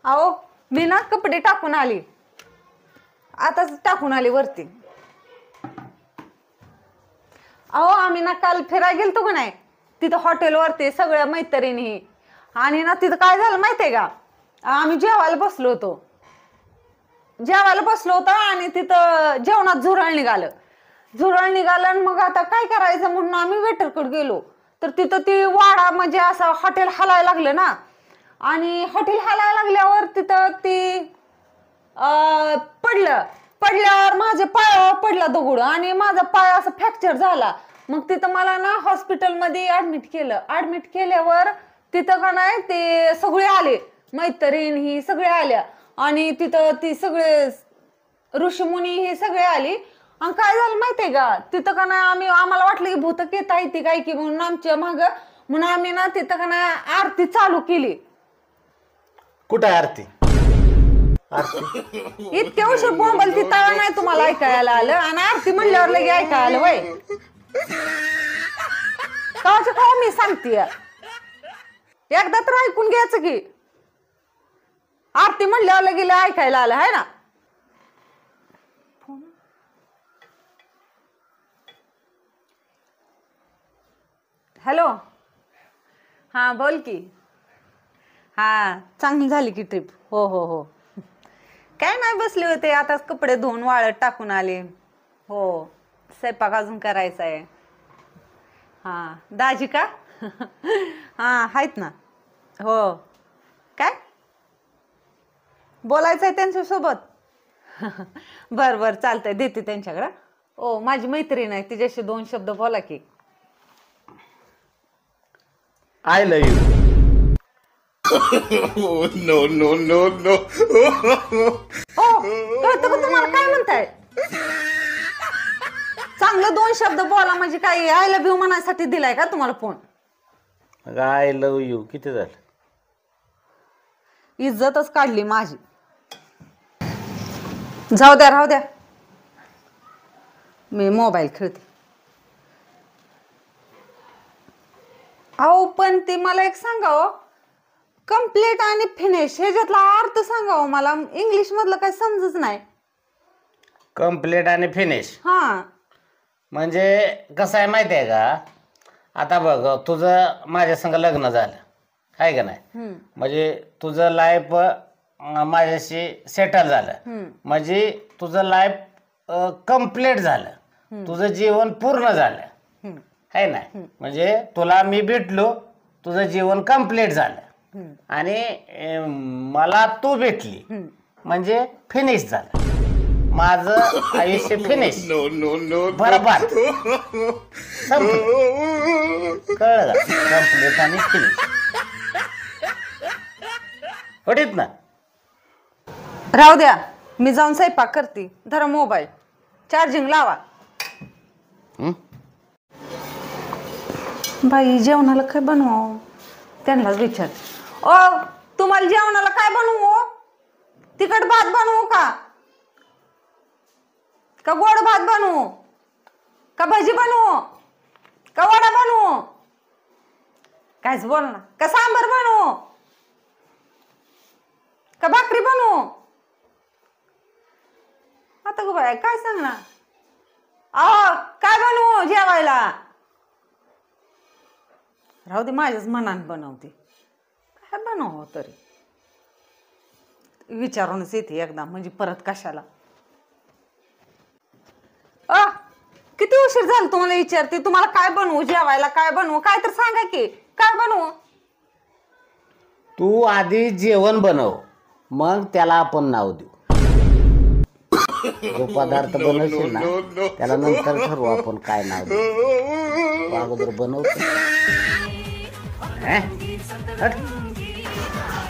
अहो मी ना कपडे टाकून आली, आताच टाकून आली वरती. अहो आम्ही ना काल फिरायला गेलतो का नाही, तिथं हॉटेलवरती सगळ्या मैत्रिणी. आणि ना तिथं काय झालं माहितीये का, आम्ही जेवायला बसलो होतो आणि तिथं जेवणात झुरळ निघालं. आणि मग आता काय करायचं म्हणून आम्ही वेटरकडे गेलो. तर तिथं ती वाडा म्हणजे असं हॉटेल हलायला लागलं ना, आणि हॉटेल हलायला लागल्यावर तिथं ती पडल्यावर माझ्या पायावर पडला दगड आणि माझा पाय असा फ्रॅक्चर झाला. मग तिथं मला ना हॉस्पिटलमध्ये ऍडमिट केल्यावर तिथं का नाही ते सगळे आले, मैत्रीण ही सगळे आल्या. आणि तिथं ती सगळे ऋषीमुनी हे सगळे आली. आणि काय झालं माहितीये का, तिथं का नाही आम्हाला वाटलं की भूतक येत आहे ती काय की, म्हणून आमच्या माग म्हणून आम्ही ना तिथं का नाही आरती चालू केली. कुठं आहे आरती? इतक्या उशीर बोंबल ती तळा नाही तुम्हाला ऐकायला आलं, आणि आरती म्हणल्यावर लगे ऐकायला आलं वय. काच्या का मी सांगते, एकदा तर ऐकून घ्यायचं की, आरती म्हणल्यावर लगे ऐकायला आलं आहे ना. हॅलो, हा बोल की. हा चांगली झाली की ट्रिप. हो काय नाही बसले होते, आताच कपडे धुवून वाळत टाकून आले. हो स्वयंपाक अजून करायचा आहे. हा दाजी का? हा आहेत ना. हो काय बोलायचंय त्यांच्यासोबत? बर चालतंय, देते त्यांच्याकडं. ओ माझी मैत्रीण आहे, तिच्याशी 2 शब्द बोला की. I love you. नो कळतं का तुम्हाला काय म्हणताय? चांगलं 2 शब्द बोला म्हणजे काय आय लव्ह यू म्हणायसाठी दिलाय का तुम्हाला फोन? आय लव्ह यू किती झालं? इज्जतच काढली माझी. जाऊ द्या, राहू द्या, मी मोबाईल खेळते. अहो पण ते मला एक सांगावं, कम्प्लीट आणि फिनिश ह्याच्यातला अर्थ सांगावं मला, इंग्लिश मधलं काही समजच नाही. कम्प्लीट आणि फिनिश हा म्हणजे कसं आहे माहिती आहे का, आता बघ तुझं माझ्या संग लग्न झालं आहे का नाही, म्हणजे तुझं लाईफ माझ्याशी सेटल झालं, म्हणजे तुझं लाईफ कम्प्लीट झालं, तुझं जीवन पूर्ण झालं आहे ना. म्हणजे तुला मी भेटलो, तुझं जीवन कम्प्लीट झालं, आणि मला तू भेटली म्हणजे फिनिश झालं, माझं आयुष्य फिनिश. बरोबर कळलं का? कम्प्लीट आणि फिनिश होतीत ना. राहू द्या, मी जाऊन स्वयंपाक करते. धरा मोबाईल चार्जिंग लावा. बाई जेवणाला काय बनवावं त्यांनाच विचार. ओ तुम्हाला जेवणाला काय बनवू? तिखट भात बनवू का गोड भात बनवू का भजी बनवू का वडा बनवू? कायच बोल ना. का सांबर बनवू का भाकरी बनवू? आता गो बाय काय सांग ना. काय बनवू जेवायला? राहू दे, माझ्याच मनाने बनवते. काय बनव तरी विचारूनच येते एकदा, म्हणजे परत कशाला. किती उशीर झाला तुम्हाला विचारते, तुम्हाला काय बनवू जेवायला, काय बनवू, काय तर सांगा की काय बनवू. तू आधी जेवण बनव, मग त्याला आपण नाव देऊ. जो पदार्थ बनवशील ना त्याला नंतर ठरवू आपण काय नाव देऊ. अगोदर बनवतो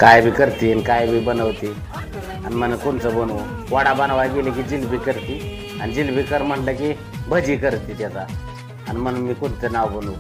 काय बी करते काय बी बनवते, आणि म्हण कोणचं बनवू. वडा बनवायला गेले की जिलबी करते, आणि जिलबी कर म्हणलं की भजी करते त्याचा, आणि म्हणून मी कोणतं नाव बनवू.